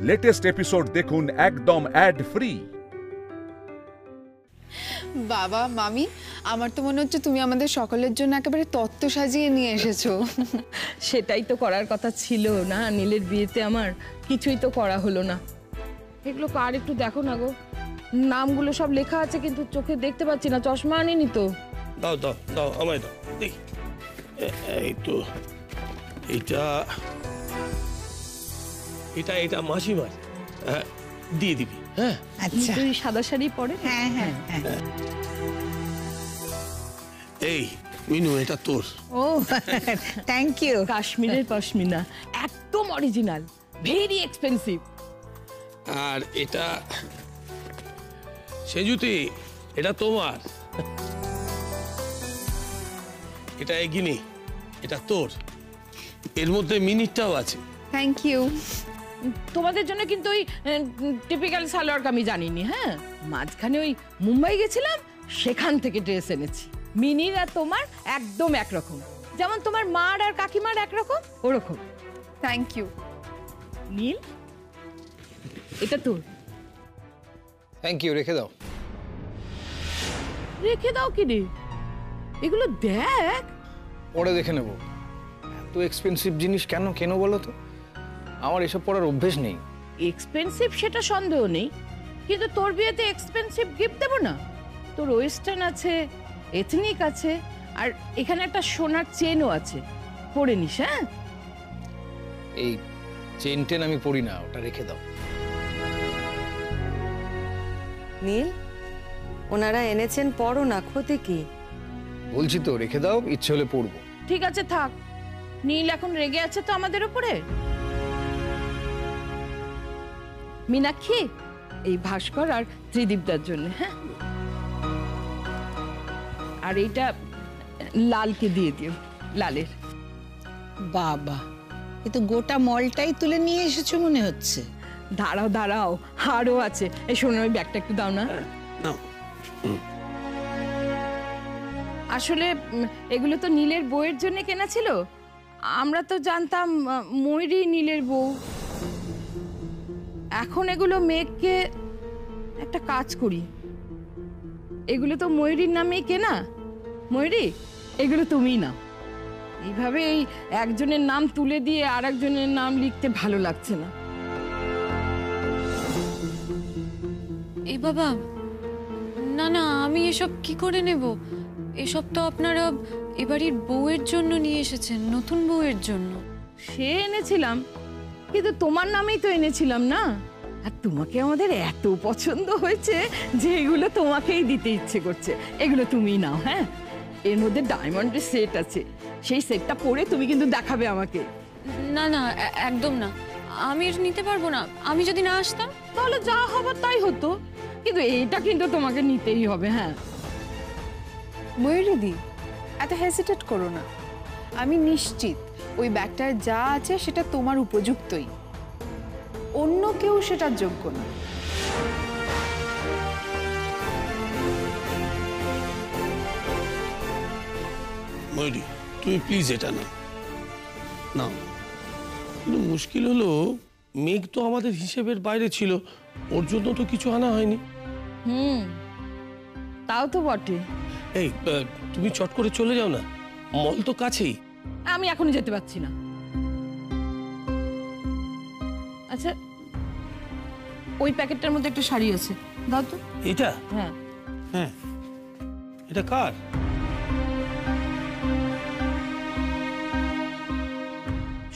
Latest episode দেখুন একদম add free. বাবা মামি, আমার তো মনে হচ্ছে তুমি আমাদের সকলের জন্য একেবারে তত্ত্ব সাজিয়ে নিয়ে এসেছো। সেটাই তো করার কথা ছিল না, নীলের বিয়েতে আমার কিছুই তো করা হলো না। এগুলো আর একটু দেখো না গো, নামগুলো সব লেখা আছে কিন্তু চোখে দেখতে পাচ্ছি না, চশমা আনিনি তো। দাও দাও দাও, আমায় দাও দেখি। এই তো এটা এটা এটা মাসিমার, দিয়ে দিবি। হ্যাঁ আচ্ছা, তুই সাদা শাড়ি পরে। হ্যাঁ হ্যাঁ হ্যাঁ। এই মিনু, এটা তোর। ও থ্যাংক ইউ। কাশ্মীরের পশমিনা, একদম অরিজিনাল, ভেরি এক্সপেন্সিভ। আর এটা সেজুতি, এটা তোমার। এটা এগিনি, এটা তোর। এর মধ্যে মিনিটটাও আছে। Thank you. তোমাদের জন্য কিন্তু ওই টিপিক্যাল সালোয়ার কামিজ জানিনি। হ্যাঁ, মাঝখানে ওই মুম্বাই গেছিলাম, সেখান থেকে ড্রেস এনেছি। মিনির আর তোমার একদম একরকম, যেমন তোমার মার আর কাকিমার একরকম ওরকম। Thank you. নীল, এটা তোর। থ্যাংক ইউ, রেখে দাও। রেখে দাও কি রে? এগুলো দেখ। পরে দেখে নেব। এত এক্সপেন্সিভ জিনিস কেন কেন বলো তো? আমার এসব পড়ার অভ্যেস নেই। এক্সপেন্সিভ সেটা সন্দেহ নেই, কিন্তু তোর বিয়েতে এক্সপেন্সিভ গিফট দেবো না? তোর ওয়েস্টার্ন আছে, এথনিক আছে, আর এখানে একটা সোনার চেনও আছে, পরে নিস। হ্যাঁ, এই চেন টেন আমি পড়ি না, ওটা রেখে দাও। নীল, ওনারা এনেছেন, পড়ো না, ক্ষতি কি? বলছি তো রেখে দাও, ইচ্ছে হলে পড়বো। ঠিক আছে থাক। নীল এখন রেগে আছে তো আমাদের উপরে। মীনাক্ষী, এই ভাস্কর আর ত্রিদীপদার জন্য। হ্যাঁ, আর এইটা লালকে দিয়ে দিও, লালের। বাবা, এ তো গোটা মলটাই তুলে নিয়ে এসেছো মনে হচ্ছে। দাঁড়াও দাঁড়াও, আরও আছে। এই শোনো, ওই ব্যাগটা একটু দাও না। নাও। আসলে এগুলো তো নীলের বউয়ের জন্য কেনা ছিল। আমরা তো জানতাম ময়ূরী নীলের বউ। এখন এগুলো মেঘকে, একটা কাজ করি, এগুলো তো ময়ূরীর নামেই কেনা। ময়ূরী, এগুলো তুমিই নাও। এইভাবে এই একজনের নাম তুলে দিয়ে আর একজনের নাম লিখতে ভালো লাগছে না। এই বাবা, না না, আমি এসব কি করে নেব? এসব তো আপনারা এবাড়ির বউয়ের জন্য নিয়ে এসেছেন, নতুন বউয়ের জন্য। সে এনেছিলাম, কিন্তু তোমার নামেই তো এনেছিলাম না। আর তোমাকে আমাদের এত পছন্দ হয়েছে যে এগুলো তোমাকেই দিতে ইচ্ছে করছে। এগুলো তুমিই নাও। হ্যাঁ, এর মধ্যে ডায়মন্ডের সেট আছে, সেই সেটটা পরে তুমি কিন্তু দেখাবে আমাকে। না না, একদম না, আমি এটা নিতে পারবো না। আমি যদি না আসতাম তাহলে যা হবার তাই হতো, কিন্তু এইটা কিন্তু তোমাকে নিতেই হবে। হ্যাঁ ময়ূরীদি, এত হেসিটেট করো না। আমি নিশ্চিত ওই ব্যাগটায় যা আছে সেটা তোমার উপযুক্তই, অন্য কেউ সেটার যোগ্য না। ময়ূরী, তুমি প্লিজ এটা নাও। নাও। কিন্তু মুশকিল হলো, মেঘ তো আমাদের হিসেবের বাইরে ছিল, ওর জন্য তো কিছু আনা হয়নি। তাও তো বটে। এই তুমি চট করে চলে যাও না, মল তো কাছেই। আমি এখনই যেতে পারছি না। আচ্ছা, ওই প্যাকেটটার মধ্যে একটা শাড়ি আছে, দাও তো। এটা? হ্যাঁ হ্যাঁ, এটা কার?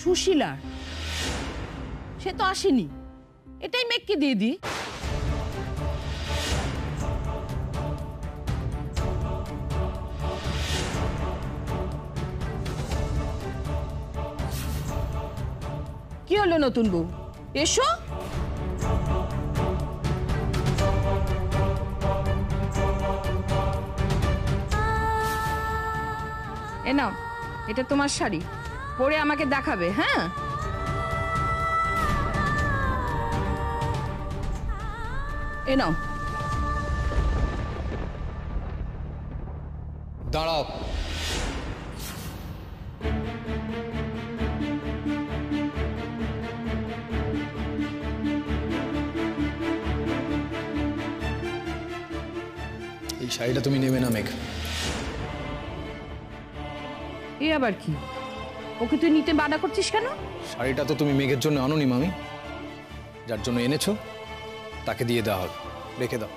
সুশীলার। সে তো আসেনি, এটাই মেঘকে দিয়ে দিই। কি হলো নতুন বউ, এসো। এ নাও, এটা তোমার শাড়ি, পরে আমাকে দেখাবে। হ্যাঁ, এ নাও। দাঁড়াও। শাড়িটা তুমি নেবে না মেঘ। এ আবার কি? ওকে তুই নিতে বাধা করছিস কেন? শাড়িটা তো তুমি মেঘের জন্য আনোনি মামি, যার জন্য এনেছো তাকে দিয়ে দেওয়া হবে, রেখে দাও।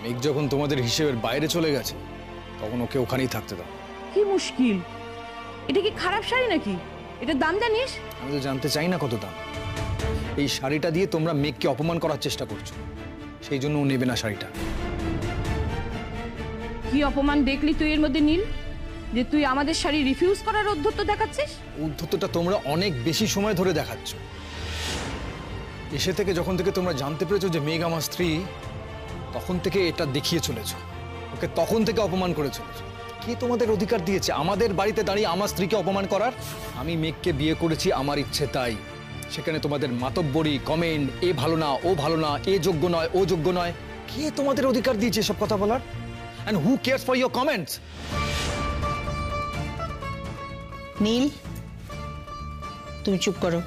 মেঘ যখন তোমাদের হিসেবের বাইরে চলে গেছে তখন ওকে ওখানেই থাকতে দাও। কি মুশকিল, এটা কি খারাপ শাড়ি নাকি? এটার দাম জানিস? আমি তো জানতে চাই না কত দাম। এই শাড়িটা দিয়ে তোমরা মেঘকে অপমান করার চেষ্টা করছো, সেই জন্য ও নেবে না শাড়িটা। কি অপমান দেখলি তুই এর মধ্যে নীল, যে তুই আমাদের শাড়ি রিফিউজ করার অধ্যত্ত দেখাচ্ছিস? উদ্ধতটা তোমরা অনেক বেশি সময় ধরে দেখাচ্ছ। এসে থেকে যখন থেকে তোমরা জানতে পেরেছো যে মেঘ আমার স্ত্রী, তখন থেকে এটা দেখিয়ে চলেছো, ওকে তখন থেকে অপমান করে চলেছো। কে তোমাদের অধিকার দিয়েছে আমাদের বাড়িতে দাঁড়িয়ে আমার স্ত্রীকে অপমান করার? আমি মেঘকে বিয়ে করেছি আমার ইচ্ছে তাই। সেখানে তোমাদের মাতব্বরি কমেন্ট, এ ভালো না, ও ভালো না, এ যোগ্য নয়, ও যোগ্য নয়, কে তোমাদের অধিকার দিয়েছে সব কথা বলার? And who cares for your comments? Neel, তুমি চুপ করো।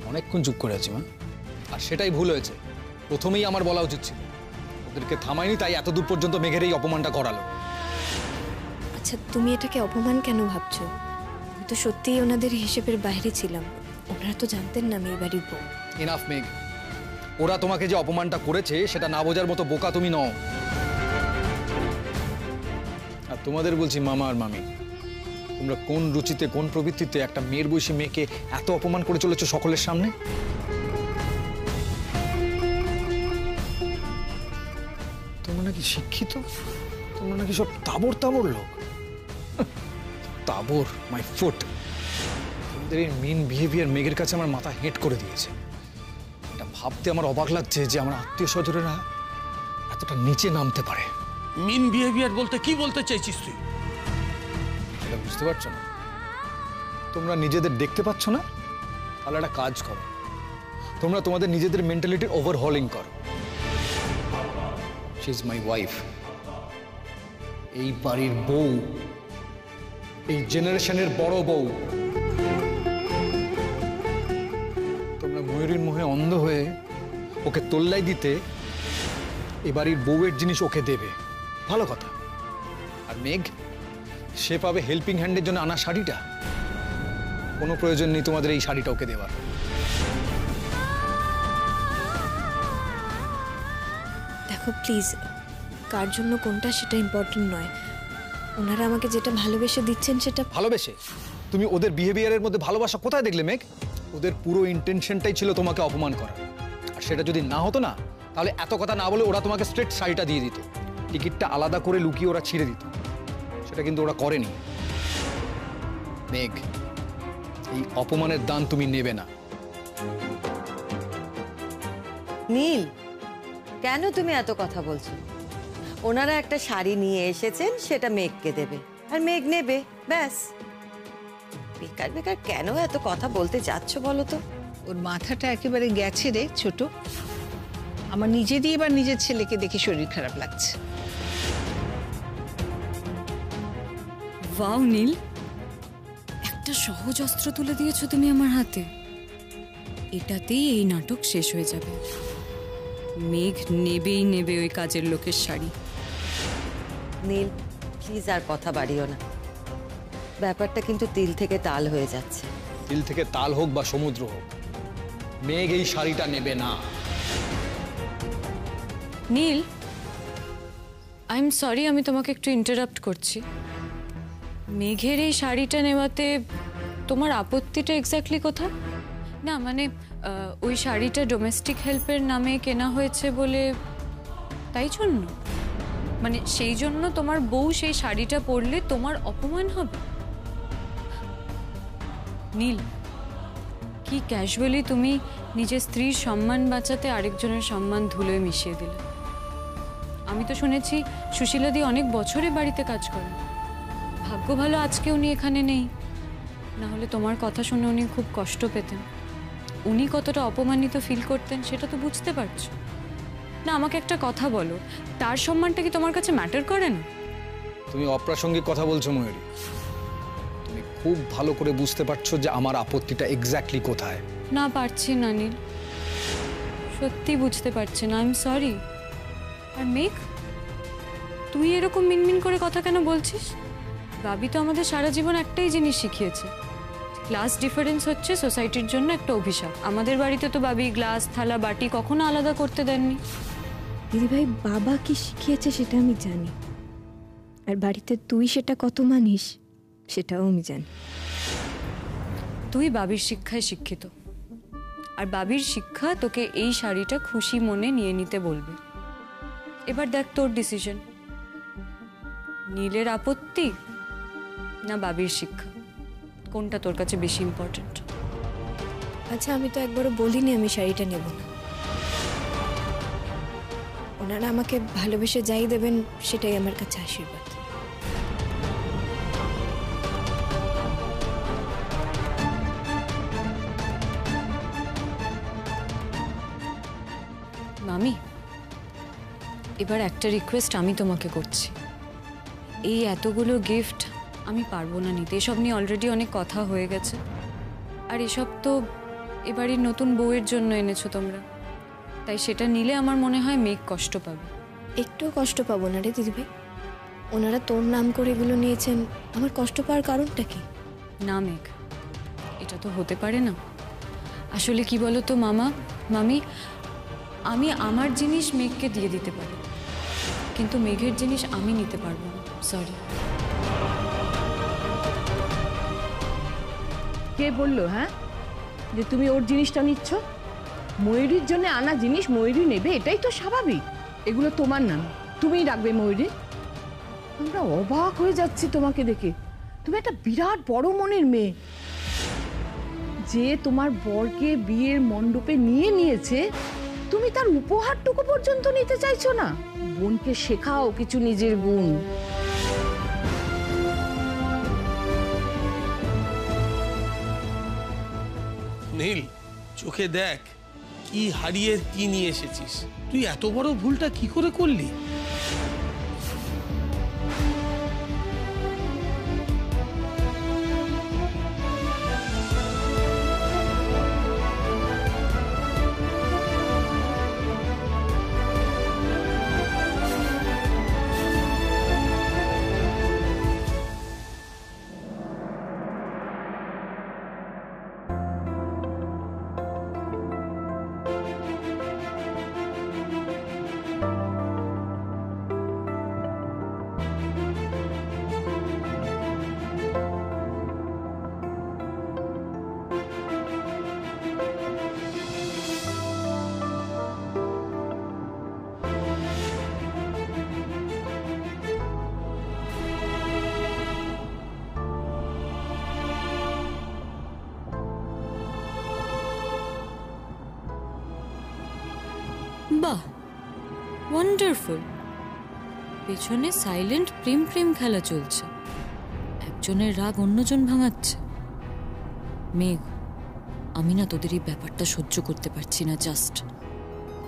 অনেকক্ষণ চুপ করে আছি মা, আর সেটাই ভুল হয়েছে। প্রথমেই আমার বলা উচিত ছিল, ওদেরকে থামাইনি, তাই এত দূর পর্যন্ত মেঘের এই অপমানটা করালো। আচ্ছা, তুমি এটাকে অপমান কেন ভাবছো? আমি তো সত্যিই ওনাদের হিসেবের বাইরে ছিলাম। ওনারা তো জানতেন না আমি এই বাড়ির বউ। এনাফ মেঘ, ওরা তোমাকে যে অপমানটা করেছে সেটা না বোঝার মতো বোকা তুমি নও। আর তোমাদের বলছি মামা আর মামি, তোমরা কোন রুচিতে কোন প্রবৃত্তিতে একটা মেয়ের বয়সী মেয়েকে এত অপমান করে চলেছো সকলের সামনে? তোমরা নাকি শিক্ষিত, তোমরা নাকি সব তাবর তাবর লোক। তাবর মাই ফুট। তোমাদের এই মিন বিহেভিয়ার মেঘের কাছে আমার মাথা হেঁট করে দিয়েছে। এটা ভাবতে আমার অবাক লাগছে যে আমার আত্মীয় স্বজনেরা এতটা নিচে নামতে পারে। মিন বিহেভিয়ার বলতে কি বলতে চাইছিস তুই? এটা বুঝতে পারছো না? তোমরা নিজেদের দেখতে পাচ্ছ না? তাহলে একটা কাজ করো, তোমরা তোমাদের নিজেদের মেন্টালিটির ওভারহলিং করো। শি ইজ মাই ওয়াইফ, এই বাড়ির বউ, এই জেনারেশনের বড় বউ। তোমরা ময়ূরীর মোহে অন্ধ হয়ে ওকে তোল্লাই দিতে এ বাড়ির বউয়ের জিনিস ওকে দেবে, ভালো কথা। আর মেঘ, সে পাবে হেল্পিং হ্যান্ডের জন্য আনা শাড়িটা। কোনো প্রয়োজন নেই তোমাদের এই শাড়িটা ওকে দেওয়ার। দেখো প্লিজ, কার জন্য কোনটা সেটা ইম্পর্টেন্ট নয়। ওনারা আমাকে যেটা ভালোবেসে দিচ্ছেন সেটা। ভালোবেসে? তুমি ওদের বিহেভিয়ারের মধ্যে ভালোবাসা কোথায় দেখলে মেঘ? ওদের পুরো ইন্টেনশনটাই ছিল তোমাকে অপমান করা। আর সেটা যদি না হতো না, তাহলে এত কথা না বলে ওরা তোমাকে স্ট্রেট শাড়িটা দিয়ে দিত, টিকিটটা আলাদা করে লুকিয়ে ওরা ছিঁড়ে দিত। সেটা কিন্তু ওরা করেনি। মেঘ, এই অপমানের দান তুমি নেবে না। নীল, কেন তুমি এত কথা বলছো? ওনারা একটা শাড়ি নিয়ে এসেছেন, সেটা মেঘকে দেবে, আর মেঘ নেবে, ব্যাস। বেকার বেকার কেন এত কথা বলতে যাচ্ছ বলো তো? ওর মাথাটা একেবারে গেছে রে ছোট। আমার নিজেরই এবার নিজের ছেলেকে দেখে শরীর খারাপ লাগছে। ওয়াও নীল, একটা সহজ অস্ত্র তুলে দিয়েছো তুমি আমার হাতে। এটাতেই এই নাটক শেষ হয়ে যাবে। মেঘ নেবেই নেবে ওই কাজের লোকের শাড়ি। নীল, প্লিজ আর কথা বাড়িও না। ব্যাপারটা কিন্তু তিল থেকে তাল হয়ে যাচ্ছে। দিল থেকে তাল হোক বা সমুদ্র হোক, মেঘ এই শাড়িটা নেবে না। নীল, আই এম সরি, আমি তোমাকে একটু ইন্টারাপ্ট করছি। মেঘের এই শাড়িটা নেওয়াতে তোমার আপত্তিটা এক্স্যাক্টলি কোথায়? না মানে ওই শাড়িটা ডোমেস্টিক হেল্পের নামে কেনা হয়েছে বলে, তাই জন্য? মানে সেই জন্য তোমার বউ সেই শাড়িটা পরলে তোমার অপমান হবে? নীল, কি ক্যাজুয়ালি তুমি নিজের স্ত্রীর সম্মান বাঁচাতে আরেকজনের সম্মান ধুলোয় মিশিয়ে দিলে। আমি তো শুনেছি সুশীলাদি অনেক বছরে বাড়িতে কাজ করেন। ভাগ্য ভালো আজকে উনি এখানে নেই, না হলে তোমার কথা শুনে উনি খুব কষ্ট পেতেন। উনি কতটা অপমানিত ফিল করতেন সেটা তো বুঝতে পারছো না? আমাকে একটা কথা বলো, তার সম্মানটা কি তোমার কাছে ম্যাটার করে না? তুমি অপ্রাসঙ্গিক কথা বলছো ময়ূরী। তুমি খুব ভালো করে বুঝতে পারছো যে আমার আপত্তিটা এক্স্যাক্টলি কোথায়। না পারছি না নীল, সত্যি বুঝতে পারছি না। I am sorry. আর মেঘ, তুই এরকম মিনমিন করে কথা কেন বলছিস? বাবি তো আমাদের সারা জীবন একটাই জিনিস শিখিয়েছে, ক্লাস ডিফারেন্স হচ্ছে সোসাইটির জন্য একটা অভিশাপ। আমাদের বাড়িতে তো বাবি গ্লাস থালা বাটি কখনো আলাদা করতে দেননি। দিদিভাই বাবা কি শিখিয়েছে সেটা আমি জানি, আর বাড়িতে তুই সেটা কত মানিস সেটাও আমি জানি। তুই বাবির শিক্ষায় শিক্ষিত, আর বাবির শিক্ষা তোকে এই শাড়িটা খুশি মনে নিয়ে নিতে বলবে। এবার দেখ তোর ডিসিশন, নীলের আপত্তি না বাবির শিক্ষা, কোনটা তোর কাছে বেশি ইম্পর্টেন্ট? আচ্ছা আমি তো একবারও বলিনি আমি শাড়িটা নেব না। ওনারা আমাকে ভালোবেসে যাই দেবেন সেটাই আমার কাছে আশীর্বাদ। মামি, এবার একটা রিকোয়েস্ট আমি তোমাকে করছি। এই এতগুলো গিফট আমি পারবো না নিতে, এসব নিয়ে অলরেডি অনেক কথা হয়ে গেছে। আর এসব তো এবারের নতুন বউয়ের জন্য এনেছো তোমরা, তাই সেটা নিলে আমার মনে হয় মেঘ কষ্ট পাবে। একটু কষ্ট পাবো না রে দিদিভাই, ওনারা তোর নাম করে এগুলো নিয়েছেন, আমার কষ্ট পাওয়ার কারণটা কি? না মেঘ, এটা তো হতে পারে না। আসলে কি বলো তো মামি, আমি আমার জিনিস মেঘকে দিয়ে দিতে পারি, কিন্তু মেঘের জিনিস আমি নিতে পারবো না, সরি। কে বললো হ্যাঁ যে তুমি ওর জিনিসটা নিচ্ছ? ময়ূরীর জন্য আনা জিনিস ময়ূরী নেবে, এটাই তো স্বাভাবিক। এগুলো তোমার নাম, তুমিই রাখবে ময়ূরী। আমরা অবাক হয়ে যাচ্ছি তোমাকে দেখে, তুমি একটা বিরাট বড় মনের মেয়ে। যে তোমার বরকে বিয়ের মণ্ডপে নিয়ে নিয়েছে, তুমি তার উপহারটুকু পর্যন্ত নিতে চাইছো না? বোনকে শেখাও কিছু নিজের গুণ। নীল, চোখে দেখ কি হারিয়ে কি নিয়ে এসেছিস। তুই এত বড় ভুলটা কি করে করলি? বাহ, ওয়ান্ডারফুল। পেছনে সাইলেন্ট প্রেম খেলা চলছে, একজনের রাগ অন্যজন ভাঙাচ্ছে। মেঘ, আমি না তোদের এই ব্যাপারটা সহ্য করতে পারছি না। জাস্ট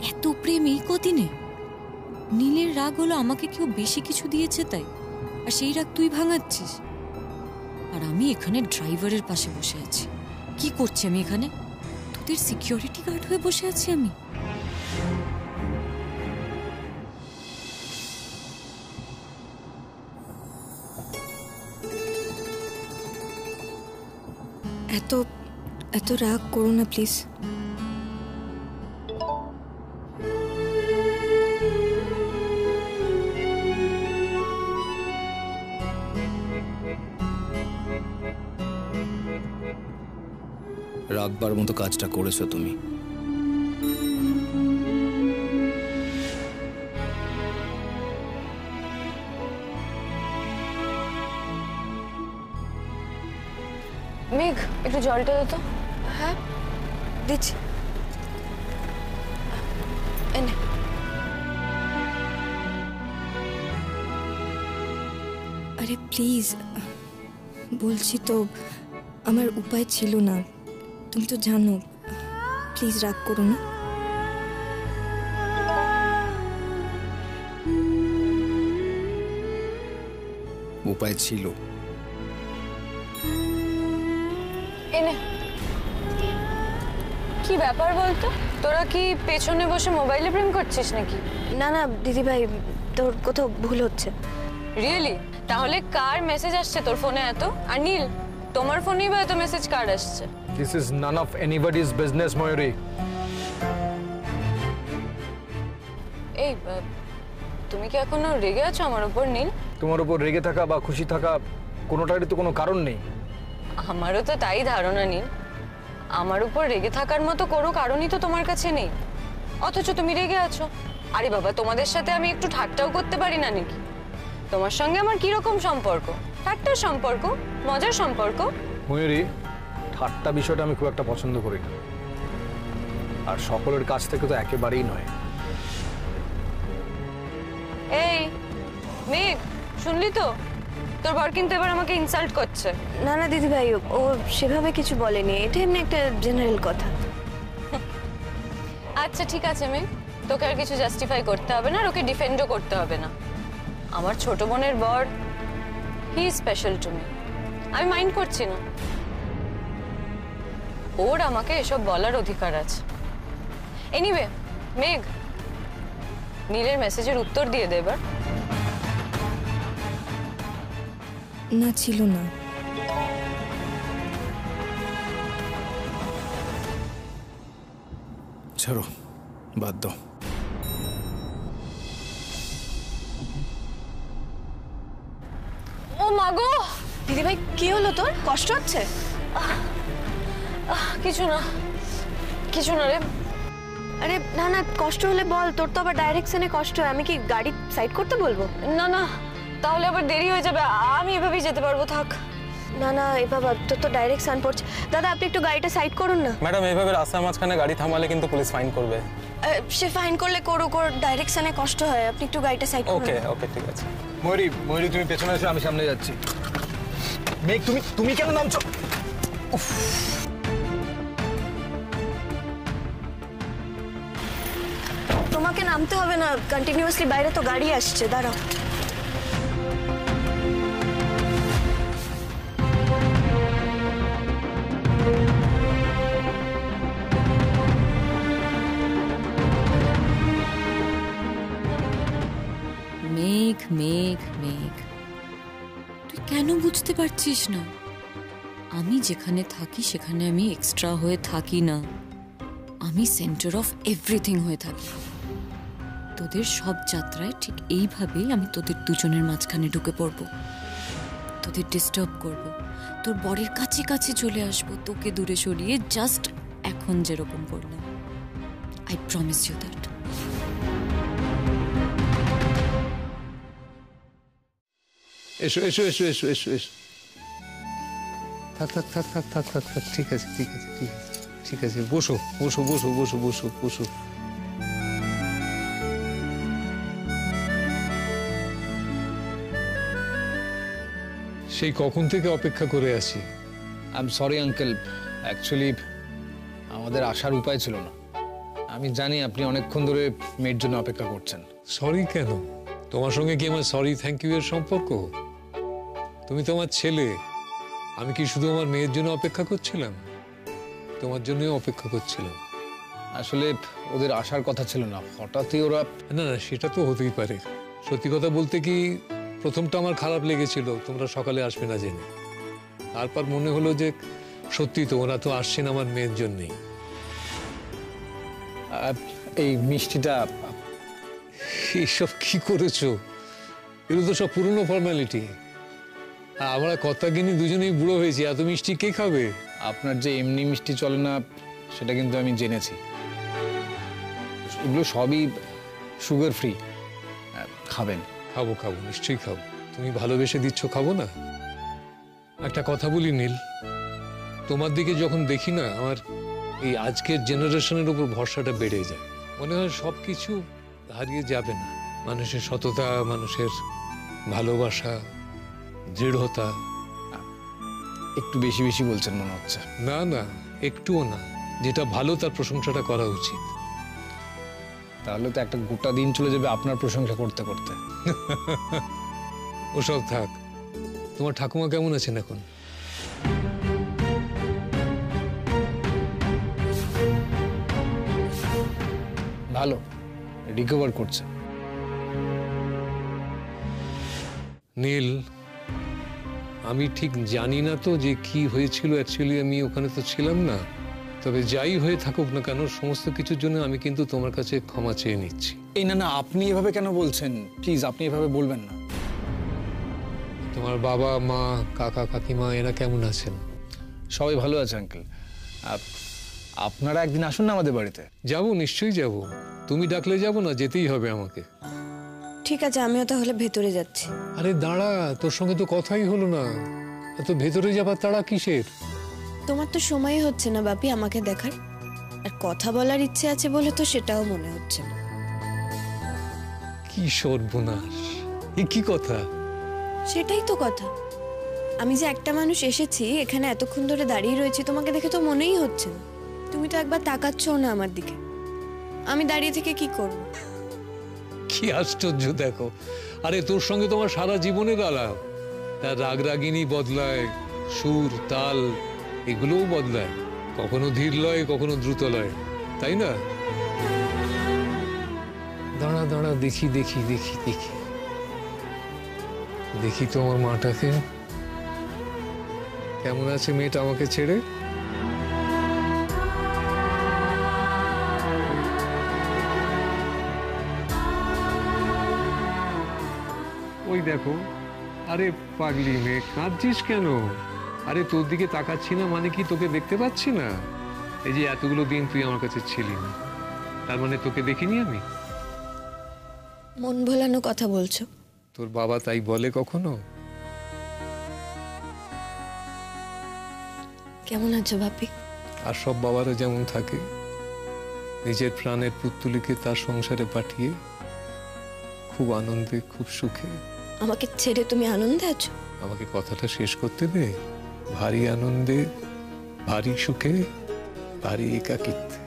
এত প্রেম এই কদিনে? নীলের রাগ হলো আমাকে কেউ বেশি কিছু দিয়েছে তাই, আর সেই রাগ তুই ভাঙাচ্ছিস। আর আমি এখানে ড্রাইভারের পাশে বসে আছি। কি করছি আমি এখানে? তোদের সিকিউরিটি গার্ড হয়ে বসে আছি আমি? এত রাগ করো না প্লিজ। রাখবার মতো কাজটা করেছো তুমি। মেঘ, একটু জলটা দে তো। হ্যাঁ দিচ্ছি, এনে। আরে প্লিজ, বলছি তো আমার উপায় ছিল না, তুমি তো জানো। প্লিজ রাগ করো না। উপায় ছিল। এনে কি ব্যাপার বলতো? তোরা কি পেছনে বসে মোবাইলে প্রেম করছিস নাকি? না না দিদিভাই, তোর কোথাও ভুল হচ্ছে। রিয়েলি? তাহলে কার মেসেজ আসছে তোর ফোনে এত? আর নীল, তোমার ফোনেই বা এত মেসেজ কার আসছে? This is none of anybody's business, Mayuri. এই তুমি কি এখনো রেগে আছো আমার উপর নীল? তোমার উপর রেগে থাকা বা খুশি থাকা কোনোটারই তো কোনো কারণ নেই। আমারও তো তাই ধারণা নীল। আমার উপর রেগে থাকার মতো কোনো কারণই তো তোমার কাছে নেই, অথচ তুমি রেগে আছো। আরে বাবা, তোমাদের সাথে আমি একটু ঠাট্টাও করতে পারি না নাকি? তোমার সঙ্গে আমার কিরকম সম্পর্ক? ঠাট্টার সম্পর্ক, মজার সম্পর্ক। ময়ূরী, ঠাট্টা বিষয়টা আমি খুব একটা পছন্দ করি না, আর সকলের কাছ থেকে তো একেবারেই নয়। এই মেঘ, শুনলি তো? তোর বর কিন্তু এবার আমাকে ইনসাল্ট করছে। না না দিদিভাই, ও সেভাবে কিছু বলেনি, এটা এমনি একটা জেনারেল কথা। আচ্ছা ঠিক আছে মেঘ, তোকে আর কিছু জাস্টিফাই করতে হবে না, আর ওকে ডিফেন্ডও করতে হবে না। আমার ছোট বোনের বর, he is special to me. আমি মাইন্ড করছি না, ওর আমাকে এসব বলার অধিকার আছে। এনিওয়ে মেঘ, নীলের মেসেজের উত্তর দিয়ে দে এবার। না, ছিল না। ছাড়ো, বাদ দাও। ও মাগো! দিদিভাই কি হলো তোর? কষ্ট হচ্ছে? কিছু না, কিছু না রে। আরে না না, কষ্ট হলে বল, তোর তো আবার ডাইরেকশনে কষ্ট হয়। আমি কি গাড়ি সাইড করতে বলবো? না না, তাহলে আবার দেরি হয়ে যাবে, আমি এভাবেই যেতে পারবো, থাক। না না এ বাবা, তোর তো ডাইরেকশন পড়ছে। দাদা আপনি একটু গাড়িটা সাইড করুন না। ম্যাডাম, এইভাবে রাস্তার মাঝখানে গাড়ি থামালে কিন্তু পুলিশ ফাইন করবে। সে ফাইন করলে করুক, ওর ডাইরেকশনে কষ্ট হয়। আপনি একটু গাড়িটা সাইড করুন। ওকে ওকে, ঠিক আছে। ময়ূরী, ময়ূরী তুমি পেছনে এসো, আমি সামনে যাচ্ছি। মেঘ, তুমি কেন নামছো? তোমাকে নামতে হবে না, কন্টিনিউয়াসলি বাইরে তো গাড়ি আসছে, দাঁড়াও। মেঘ মেঘ মেঘ, তুই কেন বুঝতে পারছিস না? আমি যেখানে থাকি সেখানে আমি এক্সট্রা হয়ে থাকি না, আমি সেন্টার অফ এভরিথিং হয়ে থাকি। তোদের সব যাত্রায় ঠিক এইভাবেই আমি তোদের দুজনের মাঝখানে ঢুকে পড়ব, তোদের ডিস্টার্ব করব, তোর বরের কাছে কাছে চলে আসবো, তোকে দূরে সরিয়ে, জাস্ট এখন যেরকম করলাম। I promise you that. এসো এসো এসো এসো এসো এসো। থাক থাক থাক থাক থাক থাক থাক, ঠিক আছে ঠিক আছে ঠিক আছে ঠিক আছে, বসো বসো বসো বসো বসো বসো। সেই কখন থেকে অপেক্ষা করে আছি। I am sorry uncle, actually আমাদের আসার উপায় ছিল না। আমি জানি আপনি অনেকক্ষণ ধরে মেয়ের জন্য অপেক্ষা করছেন। সরি কেন? তোমার সঙ্গে কি আমার সরি থ্যাংক ইউ এর সম্পর্ক? তুমি তো আমার ছেলে, আমি কি শুধু আমার মেয়ের জন্য অপেক্ষা করছিলাম? তোমার জন্যই অপেক্ষা করছিলাম। আসলে ওদের আসার কথা ছিল না, হঠাৎই ওরা। না না, সেটা তো হতেই পারে। সত্যি কথা বলতে কি, প্রথমটা আমার খারাপ লেগেছিল তোমরা সকালে আসবে না জেনে। তারপর মনে হলো যে সত্যি তো ওরা তো আসছেন আমার মেয়ের জন্যই। এই মিষ্টিটা এইসব কি করেছো? এগুলো তো সব পুরনো ফর্মালিটি। আমরা কর্তাগিনী দুজনেই বুড়ো হয়েছি, এত মিষ্টি কে খাবে? আপনার যে এমনি মিষ্টি চলে না সেটা কিন্তু আমি জেনেছি। এগুলো সবই সুগার ফ্রি, খাবেন? খাবো খাবো, নিশ্চয়ই খাবো। তুমি ভালোবেসে দিচ্ছ, খাবো না? একটা কথা বলি নীল, তোমার দিকে যখন দেখি না, আমার এই আজকের জেনারেশনের উপর ভরসাটা বেড়ে যায়। মনে হয় সব কিছু হারিয়ে যাবে না, মানুষের সততা, মানুষের ভালোবাসা, দৃঢ়তা। একটু বেশি বেশি বলছেন মনে হচ্ছে। না না, একটুও না। যেটা ভালো তার প্রশংসাটা করা উচিত। তাহলে তো একটা গোটা দিন চলে যাবে আপনার প্রশংসা করতে করতে। ওসব থাক। তোমার ঠাকুমা কেমন আছেন এখন? ভালো, রিকভার করছে। নীল, আমি ঠিক জানি না তো যে কি হয়েছিল, অ্যাকচুয়ালি আমি ওখানে তো ছিলাম না। তবে যাই হয়ে থাকুক না কেন, সমস্ত কিছুর জন্য আমি কিন্তু তোমার কাছে ক্ষমা চেয়ে নিচ্ছি। এই না না, আপনি এভাবে কেন বলছেন? প্লিজ আপনি এভাবে বলবেন না। তোমার বাবা মা কাকা কাকিমা এরা কেমন আছেন? সবাই ভালো আছে আঙ্কেল। আপনারা একদিন আসুন না আমাদের বাড়িতে। যাবো, নিশ্চয়ই যাব। তুমি ডাকলে যাব না? যেতেই হবে আমাকে। ঠিক আছে, আমিও তাহলে ভেতরে যাচ্ছি। আরে দাঁড়া, তোর সঙ্গে তো কথাই হলো না। এত ভেতরে যাবার তাড়া কিসের? তোমার তো সময়ই হচ্ছে না বাপি আমাকে দেখার, আর কথা বলার ইচ্ছে আছে বলে তো সেটাও মনে হচ্ছে না। কি সর্বনাশ, এ কি কথা? সেটাই তো কথা। আমি যে একটা মানুষ এসেছি এখানে, এতক্ষণ ধরে দাঁড়িয়ে রয়েছি, তোমাকে দেখে তো মনেই হচ্ছে না। তুমি তো একবার তাকাচ্ছও না আমার দিকে। আমি দাঁড়িয়ে থেকে কি করব? কি আশ্চর্য দেখো। আরে তোর সঙ্গে তোমার সারা জীবনের আলাপ। তার রাগ রাগিনী বদলায়, সুর তাল এগুলোও বদলায়, কখনো ধীর লয় কখনো দ্রুত লয়, তাই না? দাঁড়া দাঁড়া, দেখি দেখি দেখি দেখি দেখি তোমার মাটাকে কেমন আছে মেয়েটা আমাকে ছেড়ে। ওই দেখো, আরে পাগলি মেয়ে, কাঁদছিস কেন? আরে তোর দিকে তাকাচ্ছি না মানে কি তোকে দেখতে পাচ্ছি না? এই যে এতগুলো দিন তুই আমার কাছে ছিলি না, তার মানে তোকে দেখিনি আমি? মন ভোলানো কথা বলছো। তোর বাবা তাই বলে কখনো? কেমন আছো বাপি? আর সব বাবারা যেমন থাকে, নিজের প্রাণের পুত্তলিকে তার সংসারে পাঠিয়ে খুব আনন্দে খুব সুখে। আমাকে ছেড়ে তুমি আনন্দে আছো? আমাকে কথাটা শেষ করতে দে। ভারী আনন্দে, ভারী সুখে, ভারী একাকিত্বে।